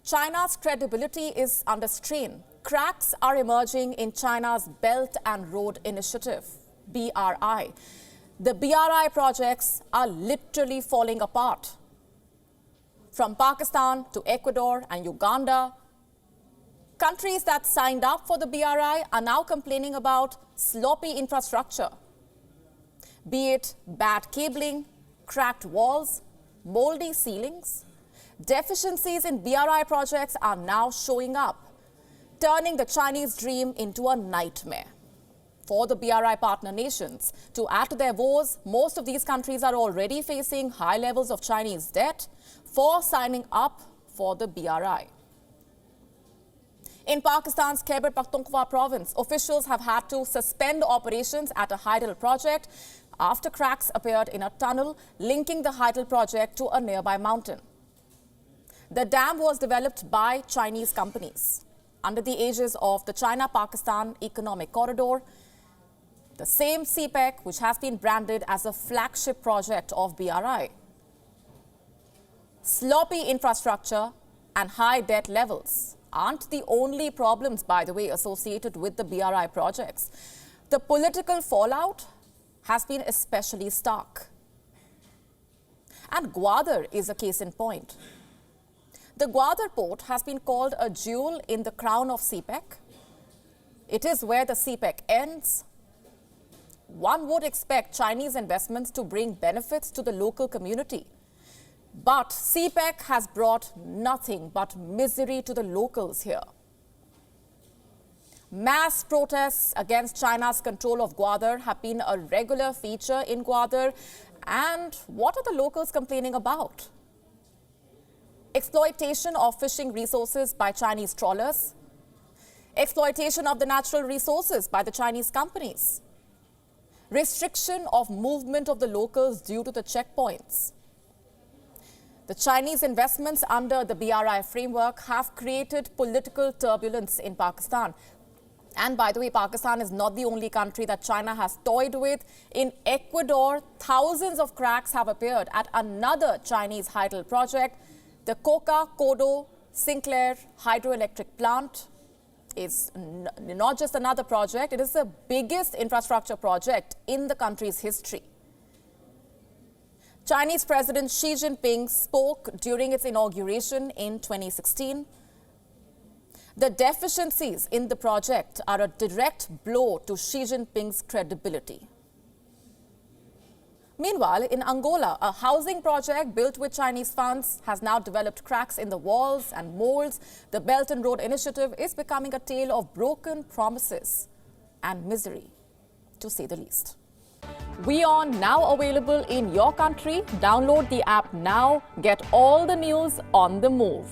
China's credibility is under strain. Cracks are emerging in China's Belt and Road Initiative, BRI. The BRI projects are literally falling apart. From Pakistan to Ecuador and Uganda, countries that signed up for the BRI are now complaining about sloppy infrastructure, be it bad cabling, cracked walls, moldy ceilings. Deficiencies in BRI projects are now showing up, turning the Chinese dream into a nightmare for the BRI partner nations. To add to their woes, most of these countries are already facing high levels of Chinese debt for signing up for the BRI. In Pakistan's Khyber Pakhtunkhwa province, officials have had to suspend operations at a hydel project after cracks appeared in a tunnel linking the hydel project to a nearby mountain. The dam was developed by Chinese companies under the aegis of the China-Pakistan Economic Corridor, the same CPEC which has been branded as a flagship project of BRI. Sloppy infrastructure and high debt levels aren't the only problems, by the way, associated with the BRI projects. The political fallout has been especially stark. And Gwadar is a case in point. The Gwadar port has been called a jewel in the crown of CPEC. It is where the CPEC ends. One would expect Chinese investments to bring benefits to the local community. But CPEC has brought nothing but misery to the locals here. Mass protests against China's control of Gwadar have been a regular feature in Gwadar. And what are the locals complaining about? Exploitation of fishing resources by Chinese trawlers, exploitation of the natural resources by the Chinese companies, restriction of movement of the locals due to the checkpoints. The Chinese investments under the BRI framework have created political turbulence in Pakistan. And by the way, Pakistan is not the only country that China has toyed with. In Ecuador, thousands of cracks have appeared at another Chinese hydel project. The Coca-Codo Sinclair hydroelectric plant is not just another project, it is the biggest infrastructure project in the country's history. Chinese President Xi Jinping spoke during its inauguration in 2016. The deficiencies in the project are a direct blow to Xi Jinping's credibility. Meanwhile, in Angola, a housing project built with Chinese funds has now developed cracks in the walls and molds. The Belt and Road Initiative is becoming a tale of broken promises and misery, to say the least. WION now available in your country. Download the app now. Get all the news on the move.